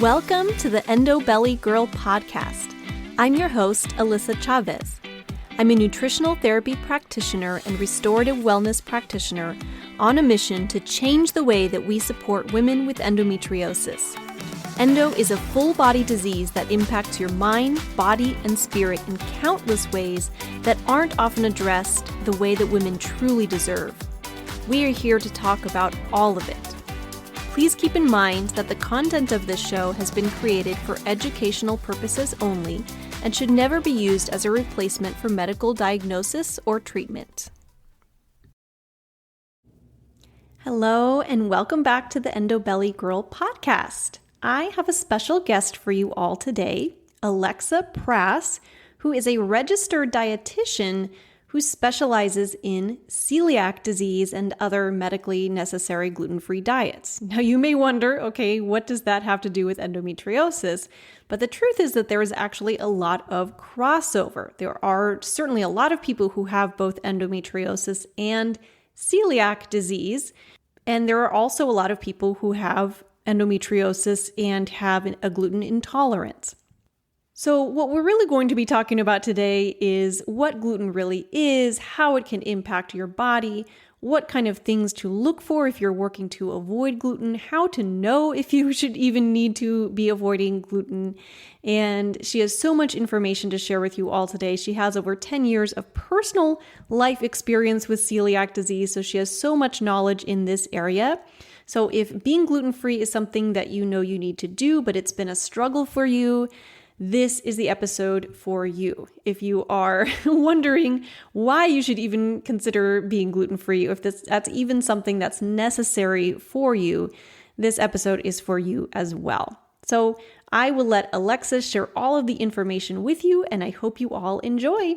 Welcome to the Endo Belly Girl podcast. I'm your host, Alyssa Chavez. I'm a nutritional therapy practitioner and restorative wellness practitioner on a mission to change the way that we support women with endometriosis. Endo is a full-body disease that impacts your mind, body, and spirit in countless ways that aren't often addressed the way that women truly deserve. We are here to talk about all of it. Please keep in mind that the content of this show has been created for educational purposes only and should never be used as a replacement for medical diagnosis or treatment. Hello, and welcome back to the Endo Belly Girl podcast. I have a special guest for you all today, Alexa Prass, who is a registered dietitian who specializes in celiac disease and other medically necessary gluten-free diets. Now you may wonder, okay, what does that have to do with endometriosis? But the truth is that there is actually a lot of crossover. There are certainly a lot of people who have both endometriosis and celiac disease, and there are also a lot of people who have endometriosis and have a gluten intolerance. So what we're really going to be talking about today is what gluten really is, how it can impact your body, what kind of things to look for if you're working to avoid gluten, how to know if you should even need to be avoiding gluten. And she has so much information to share with you all today. She has over 10 years of personal life experience with celiac disease, so she has so much knowledge in this area. So if being gluten-free is something that you know you need to do, but it's been a struggle for you, this is the episode for you. If you are wondering why you should even consider being gluten-free, or if that's even something that's necessary for you, this episode is for you as well. So I will let Alexa share all of the information with you, and I hope you all enjoy.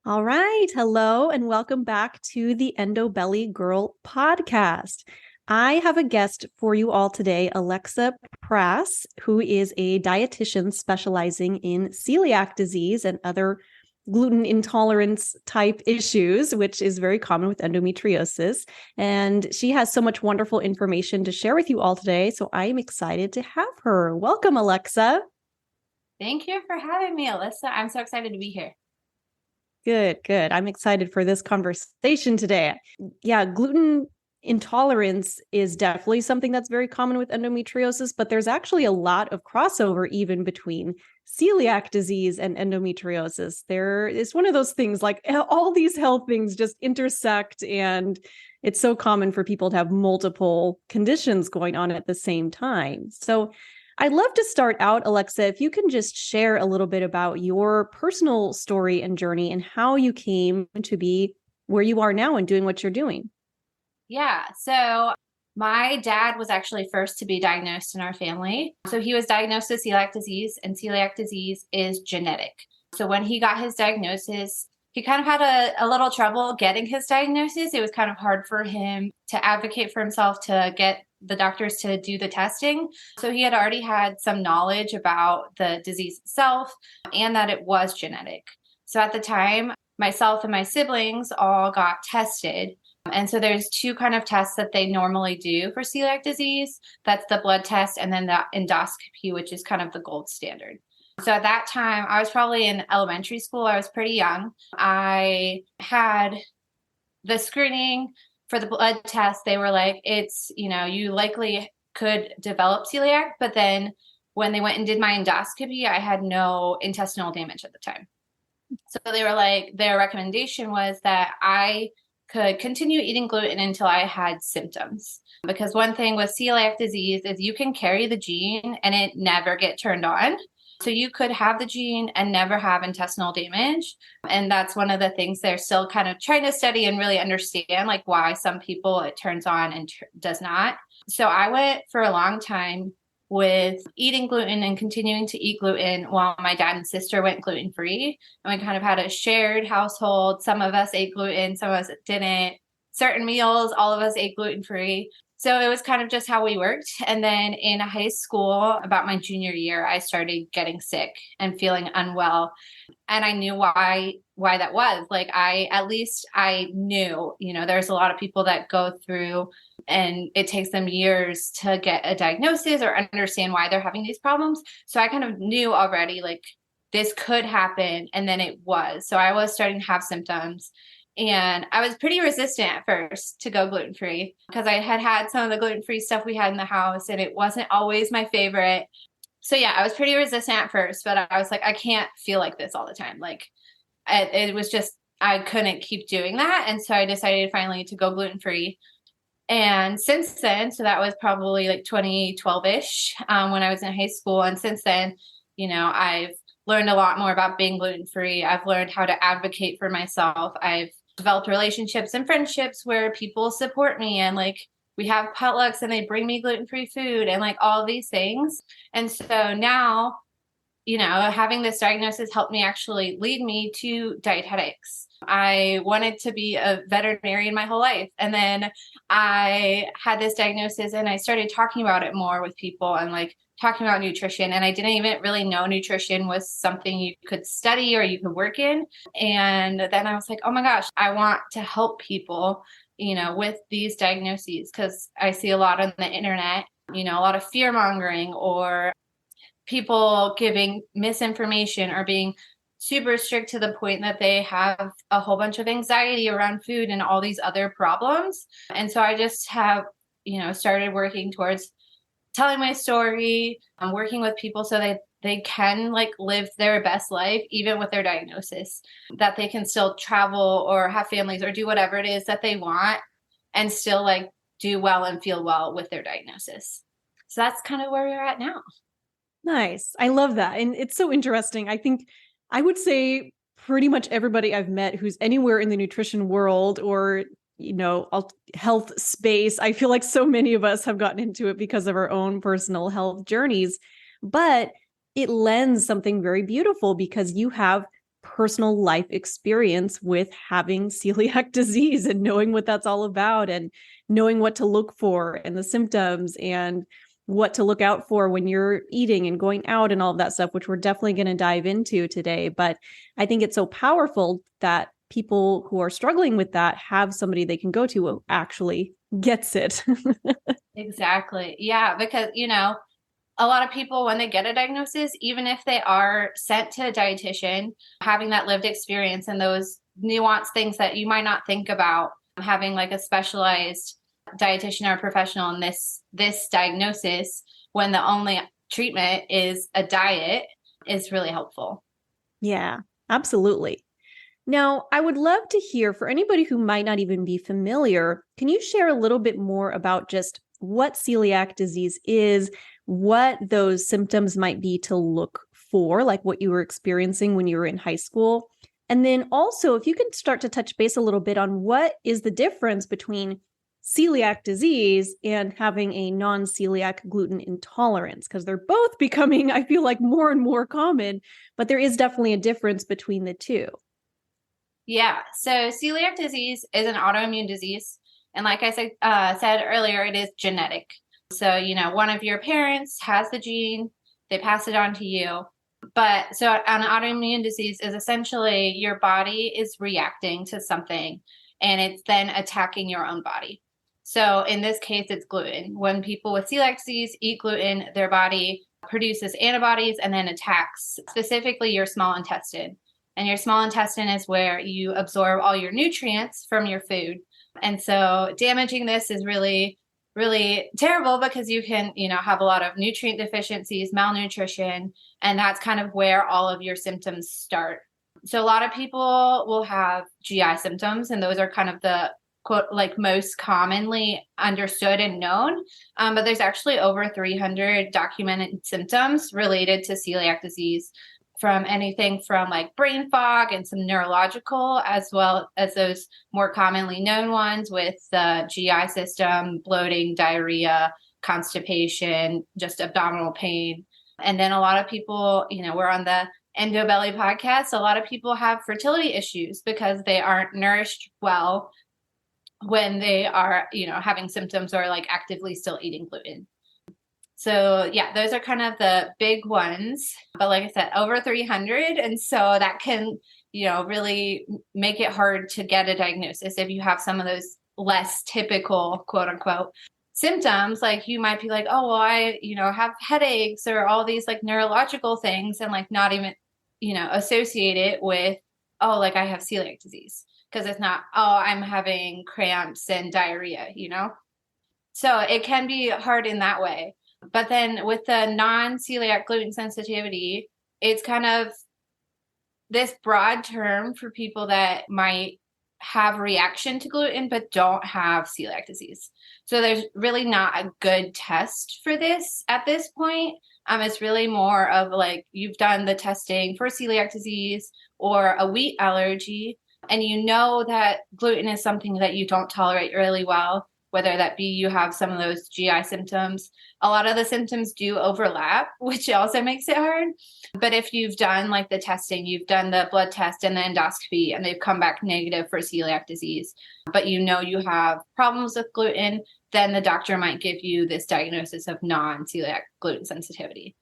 All right. Hello, and welcome back to the Endo Belly Girl podcast. I have a guest for you all today, Alexa Prass, who is a dietitian specializing in celiac disease and other gluten intolerance type issues, which is very common with endometriosis. And she has so much wonderful information to share with you all today. So I am excited to have her. Welcome, Alexa. Thank you for having me, Alyssa. I'm so excited to be here. Good. I'm excited for this conversation today. Yeah, gluten intolerance is definitely something that's very common with endometriosis, but there's actually a lot of crossover even between celiac disease and endometriosis. There is one of those things, like all these health things just intersect, and it's so common for people to have multiple conditions going on at the same time. So I'd love to start out, Alexa, if you can just share a little bit about your personal story and journey and how you came to be where you are now and doing what you're doing. Yeah. So my dad was actually first to be diagnosed in our family. So he was diagnosed with celiac disease, and celiac disease is genetic. So when he got his diagnosis, he kind of had a little trouble getting his diagnosis. It was kind of hard for him to advocate for himself to get the doctors to do the testing. So he had already had some knowledge about the disease itself and that it was genetic. So at the time, myself and my siblings all got tested. And so there's two kind of tests that they normally do for celiac disease. That's the blood test and then the endoscopy, which is kind of the gold standard. So at that time, I was probably in elementary school. I was pretty young. I had the screening for the blood test. They were like, it's, you likely could develop celiac. But then when they went and did my endoscopy, I had no intestinal damage at the time. So they were like, their recommendation was that I could continue eating gluten until I had symptoms. Because one thing with celiac disease is you can carry the gene and it never get turned on. So you could have the gene and never have intestinal damage. And that's one of the things they're still kind of trying to study and really understand, like why some people it turns on and does not. So I went for a long time with eating gluten and continuing to eat gluten while my dad and sister went gluten-free. And we kind of had a shared household. Some of us ate gluten, some of us didn't. Certain meals, all of us ate gluten-free. So it was kind of just how we worked. And then in high school, about my junior year, I started getting sick and feeling unwell. And I knew why why that was. Like at least I knew, there's a lot of people that go through and it takes them years to get a diagnosis or understand why they're having these problems. So I kind of knew already, like, this could happen. And then it was. So I was starting to have symptoms. And I was pretty resistant at first to go gluten-free because I had some of the gluten-free stuff we had in the house and it wasn't always my favorite. So yeah, I was pretty resistant at first, but I was like, I can't feel like this all the time. Like it was just, I couldn't keep doing that. And so I decided finally to go gluten-free. And since then, so that was probably like 2012-ish when I was in high school. And since then, I've learned a lot more about being gluten-free. I've learned how to advocate for myself. I've developed relationships and friendships where people support me and like we have potlucks and they bring me gluten-free food and like all these things. And so now, having this diagnosis helped me actually lead me to dietetics. I wanted to be a veterinarian my whole life. And then I had this diagnosis and I started talking about it more with people and like talking about nutrition. And I didn't even really know nutrition was something you could study or you could work in. And then I was like, oh my gosh, I want to help people, with these diagnoses, because I see a lot on the internet, a lot of fear mongering or people giving misinformation or being super strict to the point that they have a whole bunch of anxiety around food and all these other problems. And so I just have, started working towards telling my story, working with people so that they can like live their best life, even with their diagnosis, that they can still travel or have families or do whatever it is that they want and still like do well and feel well with their diagnosis. So that's kind of where we're at now. Nice. I love that. And it's so interesting. I think I would say pretty much everybody I've met who's anywhere in the nutrition world or, health space, I feel like so many of us have gotten into it because of our own personal health journeys. But it lends something very beautiful because you have personal life experience with having celiac disease and knowing what that's all about and knowing what to look for and the symptoms and what to look out for when you're eating and going out and all of that stuff, which we're definitely going to dive into today. But I think it's so powerful that people who are struggling with that have somebody they can go to who actually gets it. Exactly. Yeah. Because, a lot of people, when they get a diagnosis, even if they are sent to a dietitian, having that lived experience and those nuanced things that you might not think about, having like a specialized dietitian or professional in this diagnosis, when the only treatment is a diet, is really helpful. Yeah, absolutely. Now, I would love to hear, for anybody who might not even be familiar, can you share a little bit more about just what celiac disease is, what those symptoms might be to look for, like what you were experiencing when you were in high school? And then also, if you could start to touch base a little bit on what is the difference between celiac disease and having a non-celiac gluten intolerance, because they're both becoming, I feel like, more and more common, but there is definitely a difference between the two. Yeah. So celiac disease is an autoimmune disease. And like I said earlier, it is genetic. So, one of your parents has the gene, they pass it on to you. But so an autoimmune disease is essentially your body is reacting to something and it's then attacking your own body. So in this case, it's gluten. When people with celiac disease eat gluten, their body produces antibodies and then attacks specifically your small intestine. And your small intestine is where you absorb all your nutrients from your food. And so damaging this is really, really terrible because you can, have a lot of nutrient deficiencies, malnutrition, and that's kind of where all of your symptoms start. So a lot of people will have GI symptoms, and those are kind of the quote, like most commonly understood and known. But there's actually over 300 documented symptoms related to celiac disease, from anything from like brain fog and some neurological, as well as those more commonly known ones with the GI system, bloating, diarrhea, constipation, just abdominal pain. And then a lot of people, we're on the Endo Belly podcast. A lot of people have fertility issues because they aren't nourished well when they are, having symptoms or like actively still eating gluten. So yeah, those are kind of the big ones. But like I said, over 300. And so that can, really make it hard to get a diagnosis if you have some of those less typical, quote unquote, symptoms. Like you might be like, oh, well, I, have headaches or all these like neurological things, and like not even, associate it with, oh, like I have celiac disease. Because it's not, oh, I'm having cramps and diarrhea. So it can be hard in that way. But then with the non-celiac gluten sensitivity, it's kind of this broad term for people that might have reaction to gluten but don't have celiac disease. So there's really not a good test for this at this point. It's really more of like you've done the testing for celiac disease or a wheat allergy, and you know that gluten is something that you don't tolerate really well, whether that be you have some of those GI symptoms. A lot of the symptoms do overlap, which also makes it hard. But if you've done like the testing, you've done the blood test and the endoscopy, and they've come back negative for celiac disease, but you have problems with gluten, then the doctor might give you this diagnosis of non-celiac gluten sensitivity.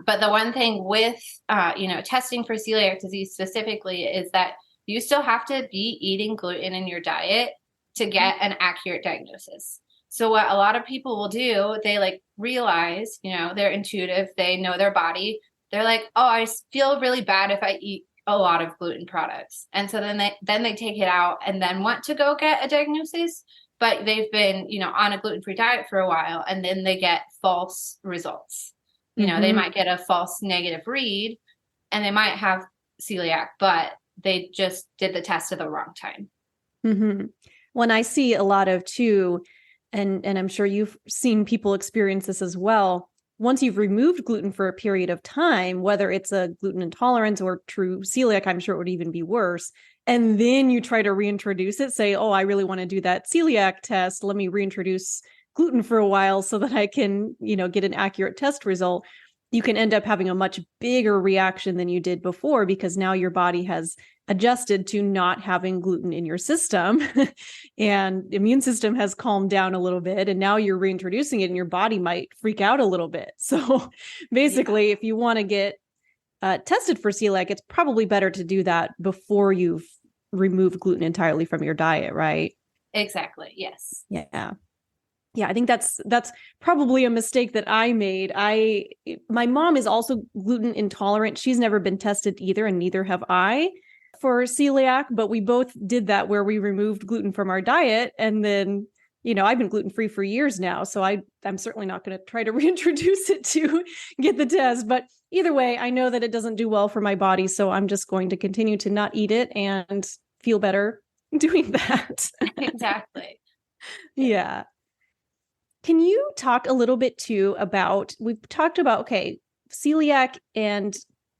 But the one thing with, testing for celiac disease specifically is that you still have to be eating gluten in your diet to get an accurate diagnosis. So what a lot of people will do, they like realize, they're intuitive, they know their body. They're like, oh, I feel really bad if I eat a lot of gluten products. And so then they take it out and then want to go get a diagnosis, but they've been, on a gluten-free diet for a while, and then they get false results. They might get a false negative read, and they might have celiac, but they just did the test at the wrong time. Mm-hmm. When I see a lot of too, and I'm sure you've seen people experience this as well, once you've removed gluten for a period of time, whether it's a gluten intolerance or true celiac, I'm sure it would even be worse. And then you try to reintroduce it, say, oh, I really want to do that celiac test. Let me reintroduce gluten for a while so that I can, get an accurate test result. You can end up having a much bigger reaction than you did before, because now your body has adjusted to not having gluten in your system and the immune system has calmed down a little bit, and now you're reintroducing it and your body might freak out a little bit. So basically, if you want to get tested for celiac, it's probably better to do that before you've removed gluten entirely from your diet, right? Exactly. Yes. Yeah. Yeah, I think that's probably a mistake that I made. My mom is also gluten intolerant. She's never been tested either, and neither have I for celiac, but we both did that where we removed gluten from our diet. And then, I've been gluten-free for years now, so I'm certainly not going to try to reintroduce it to get the test. But either way, I know that it doesn't do well for my body, so I'm just going to continue to not eat it and feel better doing that. Exactly. Yeah. Can you talk a little bit too about, we've talked about, okay, celiac and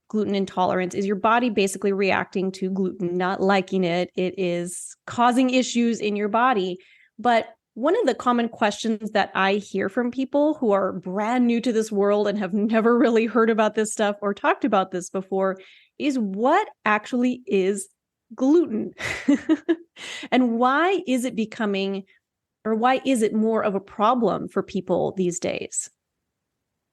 gluten intolerance is your body basically reacting to gluten, not liking it. It is causing issues in your body. But one of the common questions that I hear from people who are brand new to this world and have never really heard about this stuff or talked about this before is, what actually is gluten? And why is it becoming, or why is it more of a problem for people these days?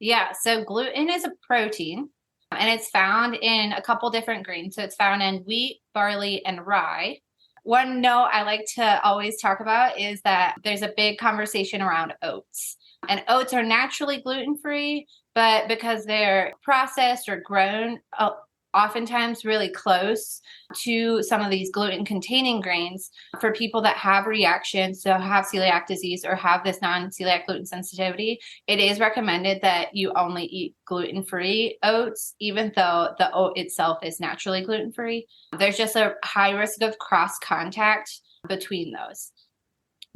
Yeah, so gluten is a protein, and it's found in a couple different grains. So it's found in wheat, barley, and rye. One note I like to always talk about is that there's a big conversation around oats. And oats are naturally gluten-free, but because they're processed or grown oftentimes really close to some of these gluten-containing grains, for people that have reactions, so have celiac disease or have this non-celiac gluten sensitivity, it is recommended that you only eat gluten-free oats, even though the oat itself is naturally gluten-free. There's just a high risk of cross-contact between those.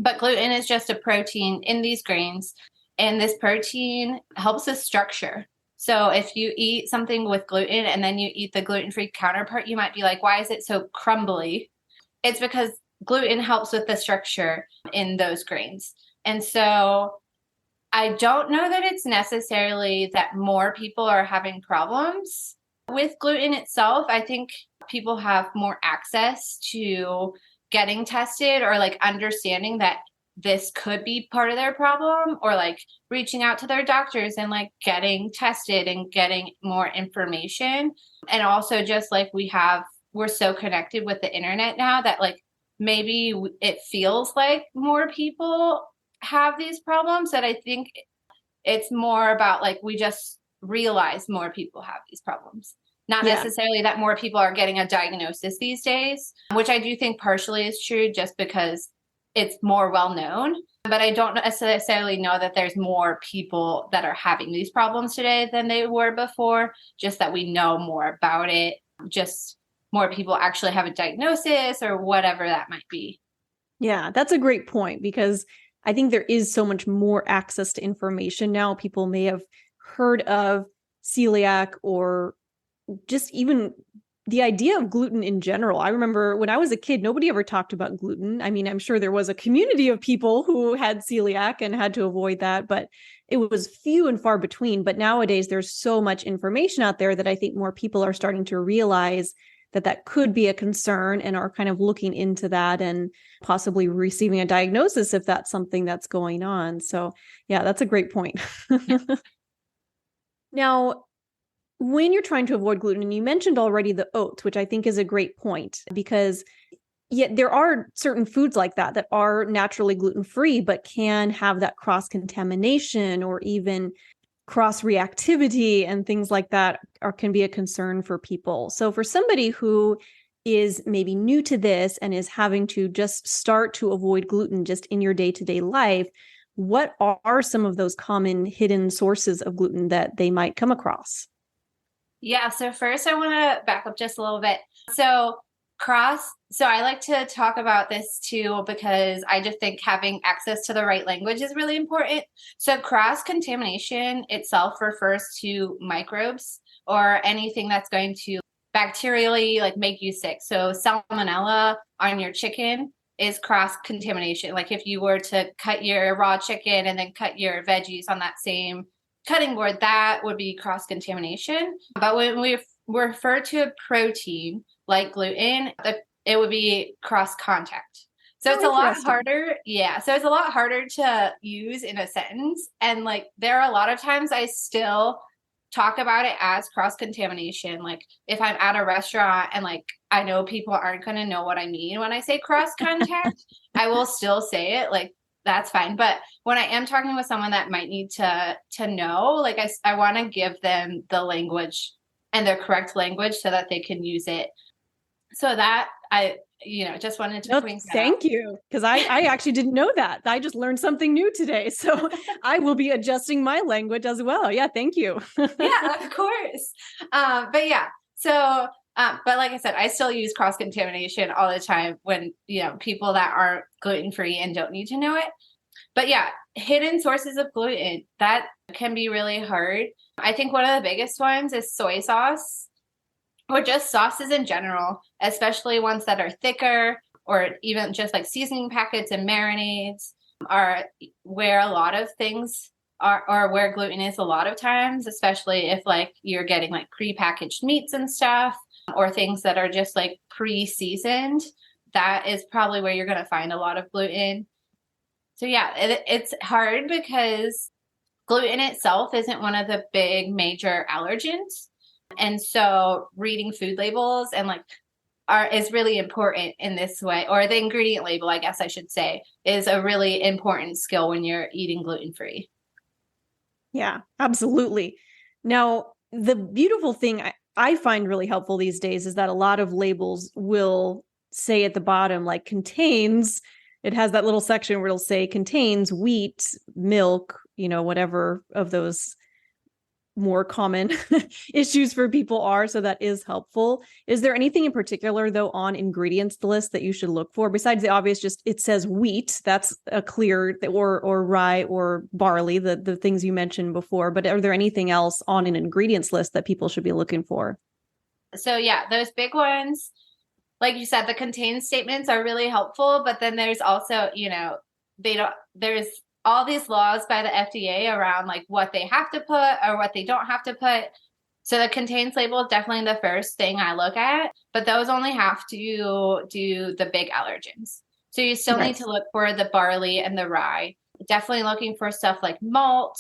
But gluten is just a protein in these grains, and this protein helps with structure. So if you eat something with gluten and then you eat the gluten-free counterpart, you might be like, why is it so crumbly? It's because gluten helps with the structure in those grains. And so I don't know that it's necessarily that more people are having problems with gluten itself. I think people have more access to getting tested or like understanding that this could be part of their problem, or like reaching out to their doctors and like getting tested and getting more information. And also just like we're so connected with the internet now that like maybe it feels like more people have these problems, that I think it's more about like we just realize more people have these problems. Not Yeah. necessarily that more people are getting a diagnosis these days, which I do think partially is true just because it's more well known. But I don't necessarily know that there's more people that are having these problems today than they were before, just that we know more about it, just more people actually have a diagnosis or whatever that might be. Yeah, that's a great point because I think there is so much more access to information now. People may have heard of celiac or just even the idea of gluten in general. I remember when I was a kid, nobody ever talked about gluten. I mean, I'm sure there was a community of people who had celiac and had to avoid that, but it was few and far between. But nowadays, there's so much information out there that I think more people are starting to realize that that could be a concern and are kind of looking into that and possibly receiving a diagnosis if that's something that's going on. So yeah, that's a great point. Now, when you're trying to avoid gluten, and you mentioned already the oats, which I think is a great point because yet there are certain foods like that that are naturally gluten-free, but can have that cross-contamination or even cross-reactivity and things like that can be a concern for people. So for somebody who is maybe new to this and is having to just start to avoid gluten just in your day-to-day life, what are some of those common hidden sources of gluten that they might come across? Yeah, so first I want to back up just a little bit. So I like to talk about this too because I just think having access to the right language is really important. So cross contamination itself refers to microbes or anything that's going to bacterially like make you sick. So salmonella on your chicken is cross contamination. Like if you were to cut your raw chicken and then cut your veggies on that same cutting board, that would be cross contamination. But when we refer to a protein like gluten, it would be cross contact. So it's a lot harder. Yeah. So it's a lot harder to use in a sentence. And like there are a lot of times I still talk about it as cross contamination. Like if I'm at a restaurant and like I know people aren't going to know what I mean when I say cross contact, I will still say it. Like that's fine. But when I am talking with someone that might need to know, like I want to give them the language and their correct language so that they can use it. So that just wanted to point that thank out. you. Because I actually didn't know that. I just learned something new today. So I will be adjusting my language as well. Yeah, thank you. Yeah, of course. But yeah, so but like I said, I still use cross contamination all the time when people that aren't gluten free and don't need to know it. But yeah, hidden sources of gluten that can be really hard. I think one of the biggest ones is soy sauce or just sauces in general, especially ones that are thicker or even just like seasoning packets and marinades are where a lot of things are, or where gluten is a lot of times, especially if like you're getting like pre-packaged meats and stuff or things that are just like pre-seasoned. That is probably where you're going to find a lot of gluten. So yeah, it's hard because gluten itself isn't one of the big major allergens. And so reading food labels and like is really important in this way, or the ingredient label, I guess I should say, is a really important skill when you're eating gluten-free. Yeah, absolutely. Now, the beautiful thing I find really helpful these days is that a lot of labels will say at the bottom, like contains, it has that little section where it'll say contains wheat, milk, whatever of those more common issues for people are. So that is helpful. Is there anything in particular, though, on ingredients list that you should look for besides the obvious? Just it says wheat. That's a clear, or rye or barley, the things you mentioned before. But are there anything else on an ingredients list that people should be looking for? So yeah, those big ones, like you said, the contain statements are really helpful. But then there's also, there's all these laws by the FDA around like what they have to put or what they don't have to put. So the contains label is definitely the first thing I look at, but those only have to do the big allergens. So you still need Right. to look for the barley and the rye. Definitely looking for stuff like malt,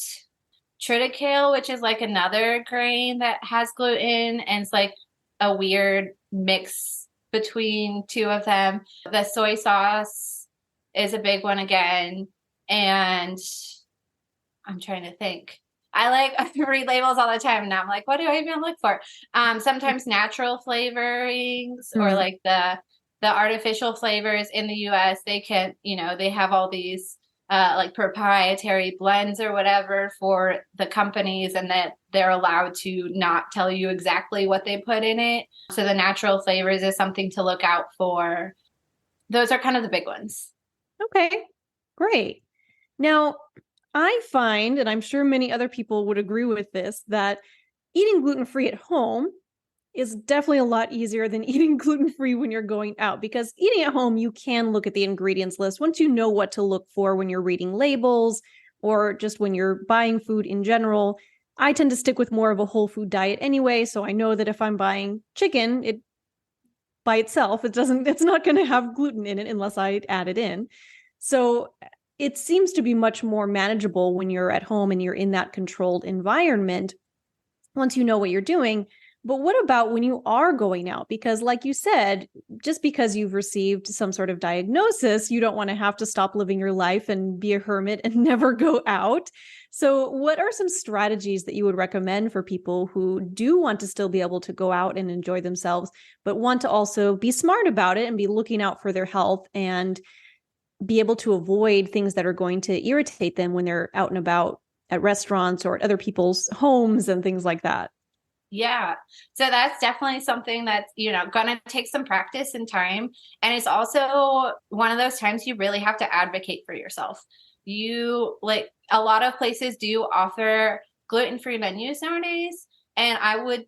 triticale, which is like another grain that has gluten, and it's like a weird mix between two of them. The soy sauce is a big one again. And I'm trying to think. I like read labels all the time and I'm like, what do I even look for? Sometimes natural flavorings or Mm. like the artificial flavors in the US, they can, they have all these like proprietary blends or whatever for the companies, and that they're allowed to not tell you exactly what they put in it. So the natural flavors is something to look out for. Those are kind of the big ones. Okay, great. Now, I find, and I'm sure many other people would agree with this, that eating gluten-free at home is definitely a lot easier than eating gluten-free when you're going out, because eating at home, you can look at the ingredients list once you know what to look for when you're reading labels or just when you're buying food in general. I tend to stick with more of a whole food diet anyway, so I know that if I'm buying chicken, it by itself, it's not going to have gluten in it unless I add it in. So it seems to be much more manageable when you're at home and you're in that controlled environment once you know what you're doing. But what about when you are going out? Because, like you said, just because you've received some sort of diagnosis, you don't want to have to stop living your life and be a hermit and never go out. So, what are some strategies that you would recommend for people who do want to still be able to go out and enjoy themselves, but want to also be smart about it and be looking out for their health and be able to avoid things that are going to irritate them when they're out and about at restaurants or at other people's homes and things like that? Yeah. So that's definitely something that's, going to take some practice and time. And it's also one of those times you really have to advocate for yourself. Like a lot of places do offer gluten-free menus nowadays. And I would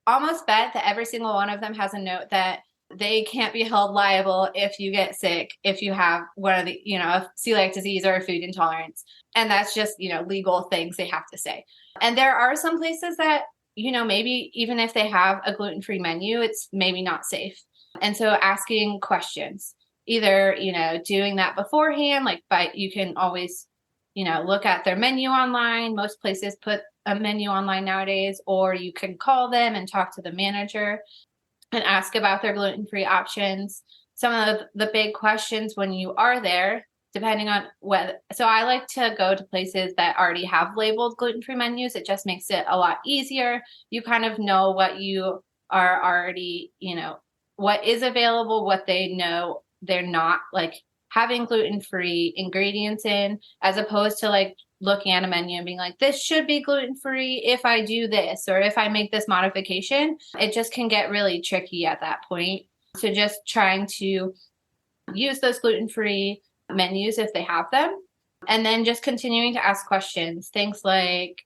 almost bet that every single one of them has a note that they can't be held liable if you get sick, if you have one of the, a celiac disease or a food intolerance. And that's just, legal things they have to say. And there are some places that, maybe even if they have a gluten-free menu, it's maybe not safe. And so asking questions, either, doing that beforehand, you can always, look at their menu online. Most places put a menu online nowadays, or you can call them and talk to the manager and ask about their gluten-free options. Some of the big questions when you are there, depending on whether, so I like to go to places that already have labeled gluten-free menus. It just makes it a lot easier. You kind of know what you are already, what is available, what they know they're not like having gluten-free ingredients in, as opposed to like looking at a menu and being like, this should be gluten-free if I do this, or if I make this modification. It just can get really tricky at that point. So just trying to use those gluten-free menus if they have them, and then just continuing to ask questions. Things like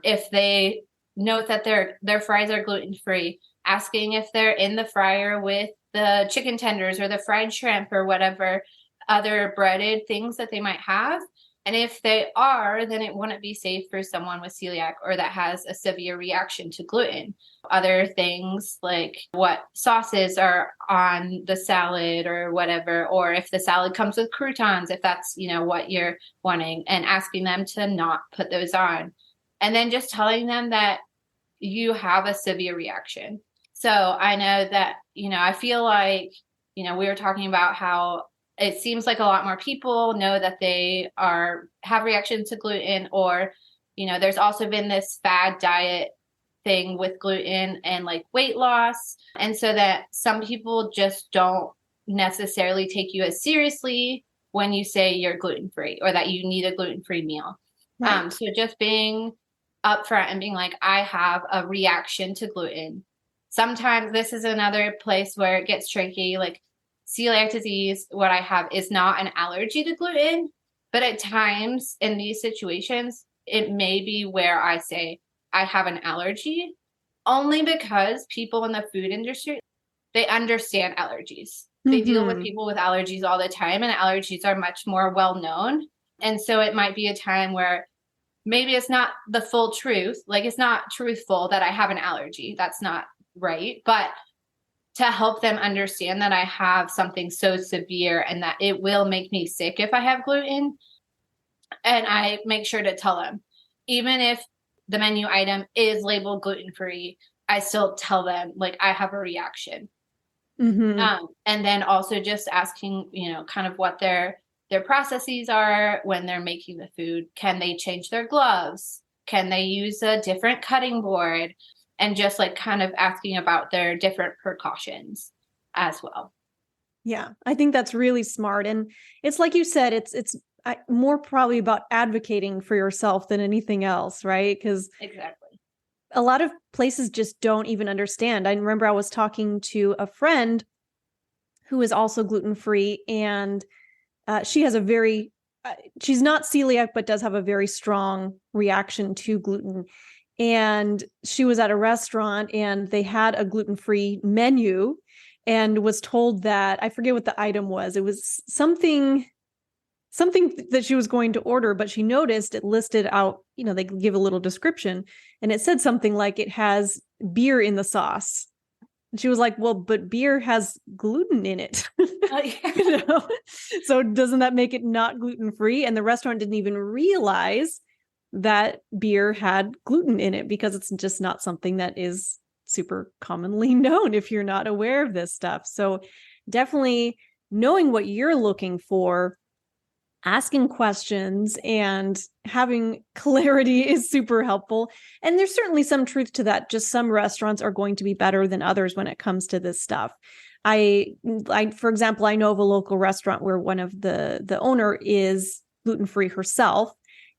if they note that their fries are gluten-free, asking if they're in the fryer with the chicken tenders or the fried shrimp or whatever other breaded things that they might have. And if they are, then it wouldn't be safe for someone with celiac or that has a severe reaction to gluten. Other things like what sauces are on the salad or whatever, or if the salad comes with croutons, if that's, what you're wanting, and asking them to not put those on. And then just telling them that you have a severe reaction. So I know that, I feel like, we were talking about how it seems like a lot more people know that they have reactions to gluten, or, there's also been this fad diet thing with gluten and like weight loss. And so that some people just don't necessarily take you as seriously when you say you're gluten-free or that you need a gluten-free meal. Right. So just being upfront and being like, I have a reaction to gluten. Sometimes this is another place where it gets tricky. Like celiac disease, what I have is not an allergy to gluten, but at times in these situations, it may be where I say I have an allergy, only because people in the food industry, they understand allergies. They deal with Mm-hmm. people with allergies all the time, and allergies are much more well known. And so it might be a time where maybe it's not the full truth. Like it's not truthful that I have an allergy. That's not right. But to help them understand that I have something so severe and that it will make me sick if I have gluten. And I make sure to tell them, even if the menu item is labeled gluten-free, I still tell them like I have a reaction. And then also just asking, kind of what their processes are when they're making the food. Can they change their gloves? Can they use a different cutting board? And just like kind of asking about their different precautions as well. Yeah, I think that's really smart. And it's like you said, it's more probably about advocating for yourself than anything else, right? Because Exactly. a lot of places just don't even understand. I remember I was talking to a friend who is also gluten-free, and she has she's not celiac, but does have a very strong reaction to gluten. And she was at a restaurant and they had a gluten-free menu and was told that, I forget what the item was. It was something that she was going to order, but she noticed it listed out, they give a little description and it said something like it has beer in the sauce. And she was like, well, but beer has gluten in it. Yeah. So doesn't that make it not gluten-free? And the restaurant didn't even realize that beer had gluten in it because it's just not something that is super commonly known if you're not aware of this stuff. So definitely knowing what you're looking for, asking questions and having clarity is super helpful. And there's certainly some truth to that. Just some restaurants are going to be better than others when it comes to this stuff. For example, I know of a local restaurant where one of the owner is gluten-free herself,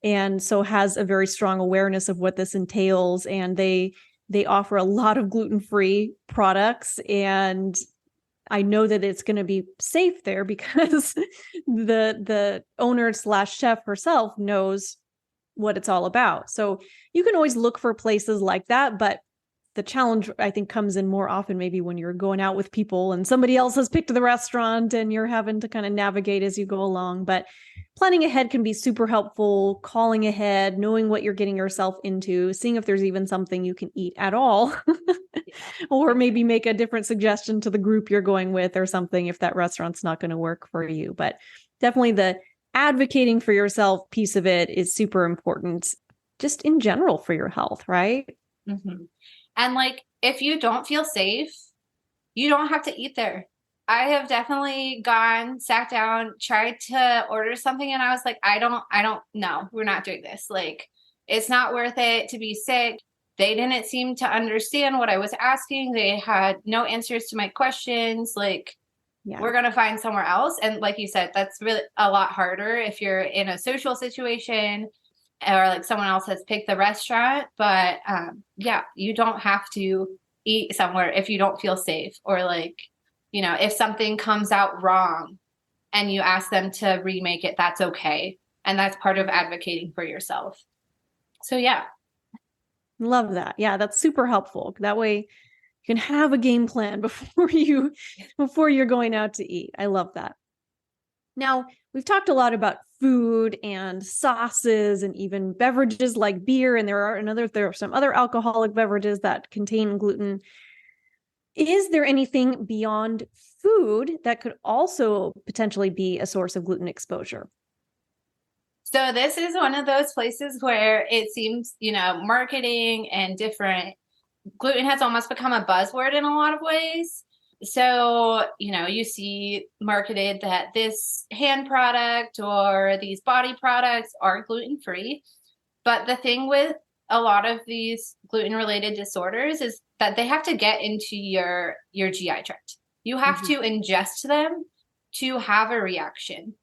and so has a very strong awareness of what this entails. And they offer a lot of gluten-free products, and I know that it's going to be safe there because the owner / chef herself knows what it's all about. So you can always look for places like that, but the challenge, I think, comes in more often maybe when you're going out with people and somebody else has picked the restaurant and you're having to kind of navigate as you go along. But planning ahead can be super helpful, calling ahead, knowing what you're getting yourself into, seeing if there's even something you can eat at all, or maybe make a different suggestion to the group you're going with or something if that restaurant's not going to work for you. But definitely the advocating for yourself piece of it is super important, just in general for your health, right? Mm-hmm. And like, if you don't feel safe, you don't have to eat there. I have definitely sat down, tried to order something, and I was like, no, we're not doing this. Like, it's not worth it to be sick. They didn't seem to understand what I was asking. They had no answers to my questions. Like, we're going to find somewhere else. And like you said, that's really a lot harder if you're in a social situation or like someone else has picked the restaurant. But you don't have to eat somewhere if you don't feel safe, or like, if something comes out wrong and you ask them to remake it, that's okay. And that's part of advocating for yourself. So yeah. Love that. Yeah, that's super helpful. That way you can have a game plan before you're going out to eat. I love that. Now, we've talked a lot about food and sauces and even beverages like beer, and there are some other alcoholic beverages that contain gluten. Is there anything beyond food that could also potentially be a source of gluten exposure? So this is one of those places where it seems, marketing and different gluten has almost become a buzzword in a lot of ways. So, you see marketed that this hand product or these body products are gluten-free. But the thing with a lot of these gluten-related disorders is that they have to get into your GI tract. You have to ingest them to have a reaction.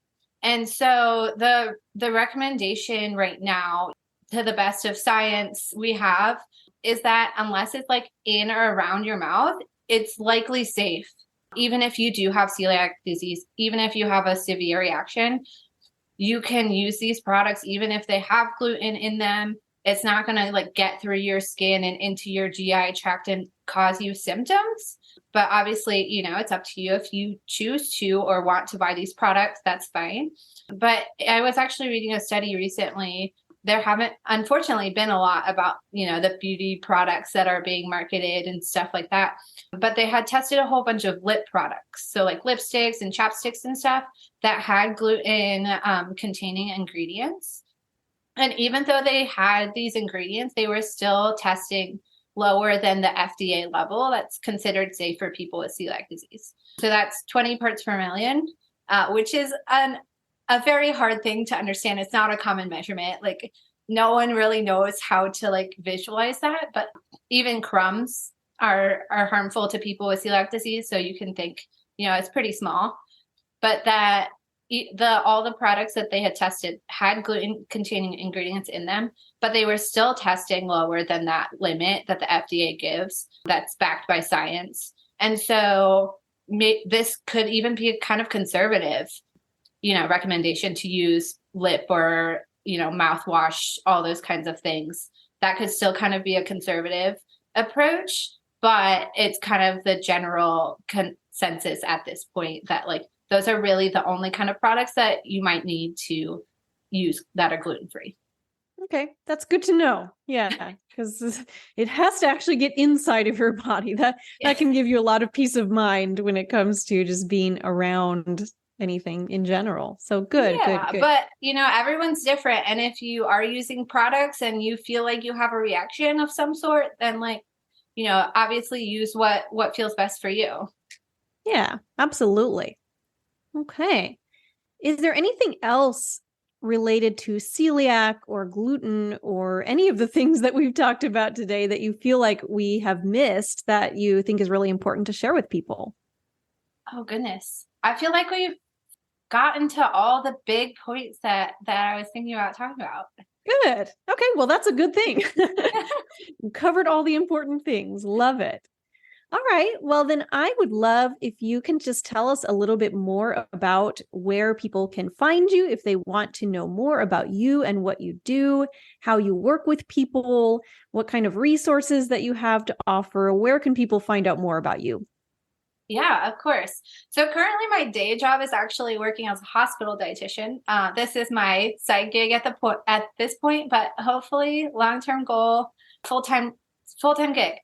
And so the recommendation right now, to the best of science we have, is that unless it's like in or around your mouth, it's likely safe. Even if you do have celiac disease, even if you have a severe reaction, you can use these products even if they have gluten in them. It's not going to like get through your skin and into your GI tract and cause you symptoms. But obviously, it's up to you. If you choose to or want to buy these products, that's fine. But I was actually reading a study recently there haven't unfortunately been a lot about, the beauty products that are being marketed and stuff like that. But they had tested a whole bunch of lip products. So like lipsticks and chapsticks and stuff that had gluten containing ingredients. And even though they had these ingredients, they were still testing lower than the FDA level that's considered safe for people with celiac disease. So that's 20 parts per million, which is a very hard thing to understand. It's not a common measurement. Like no one really knows how to like visualize that, but even crumbs are harmful to people with celiac disease. So you can think, it's pretty small, but that all the products that they had tested had gluten containing ingredients in them, but they were still testing lower than that limit that the FDA gives that's backed by science. And so this could even be a kind of conservative, recommendation to use lip or, mouthwash, all those kinds of things. That could still kind of be a conservative approach, but it's kind of the general consensus at this point that like those are really the only kind of products that you might need to use that are gluten-free. Okay, that's good to know. Yeah, because it has to actually get inside of your body. That can give you a lot of peace of mind when it comes to just being around anything in general. So good. But everyone's different. And if you are using products and you feel like you have a reaction of some sort, then obviously use what feels best for you. Yeah, absolutely. Okay. Is there anything else related to celiac or gluten or any of the things that we've talked about today that you feel like we have missed that you think is really important to share with people? Oh, goodness. I feel like we've gotten to all the big points that I was thinking about talking about. Good. Okay. Well, that's a good thing. You covered all the important things. Love it. All right. Well, then I would love if you can just tell us a little bit more about where people can find you if they want to know more about you and what you do, how you work with people, what kind of resources that you have to offer. Where can people find out more about you? Yeah, of course. So currently my day job is actually working as a hospital dietitian. This is my side gig at this point, but hopefully long-term goal, full-time gig.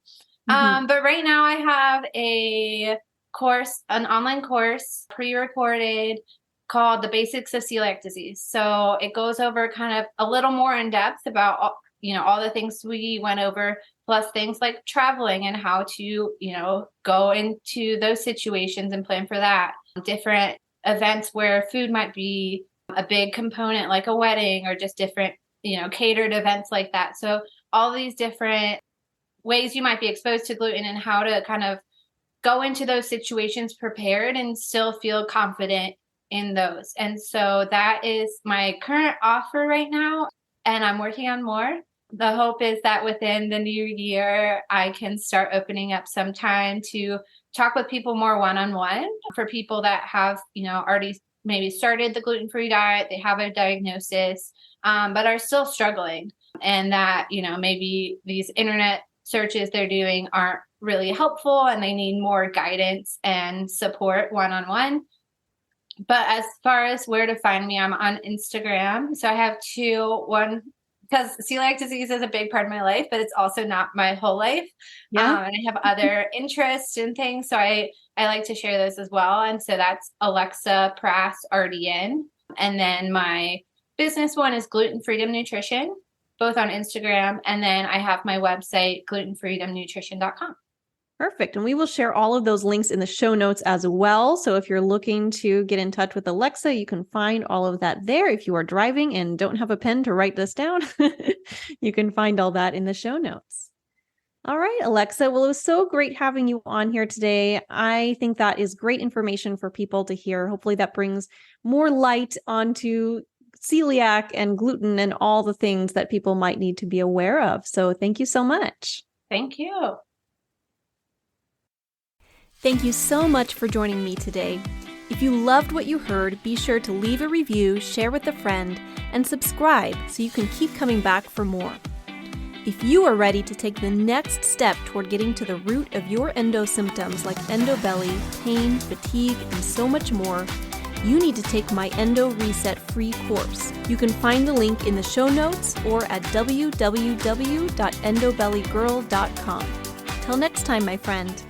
But right now I have an online course pre-recorded called The Basics of Celiac Disease. So it goes over kind of a little more in depth about, all the things we went over, plus things like traveling and how to, go into those situations and plan for that. Different events where food might be a big component, like a wedding or just different, catered events like that. So all these different ways you might be exposed to gluten and how to kind of go into those situations prepared and still feel confident in those. And so that is my current offer right now. And I'm working on more. The hope is that within the new year, I can start opening up some time to talk with people more one-on-one for people that have, already maybe started the gluten-free diet, they have a diagnosis, but are still struggling. And that, maybe these internet searches they're doing aren't really helpful and they need more guidance and support one-on-one. But as far as where to find me, I'm on Instagram. So I have one, because celiac disease is a big part of my life, but it's also not my whole life. Yeah. And I have other interests and things. So I like to share those as well. And so that's Alexa Prass RDN. And then my business one is Gluten-Free Nutrition, both on Instagram. And then I have my website, glutenfreedomnutrition.com. Perfect. And we will share all of those links in the show notes as well. So if you're looking to get in touch with Alexa, you can find all of that there. If you are driving and don't have a pen to write this down, you can find all that in the show notes. All right, Alexa. Well, it was so great having you on here today. I think that is great information for people to hear. Hopefully that brings more light onto celiac and gluten and all the things that people might need to be aware of. So thank you so much. Thank you. Thank you so much for joining me today. If you loved what you heard, be sure to leave a review, share with a friend, and subscribe so you can keep coming back for more. If you are ready to take the next step toward getting to the root of your endo symptoms like endo belly, pain, fatigue, and so much more, you need to take my Endo Reset free course. You can find the link in the show notes or at www.endobellygirl.com. Till next time, my friend.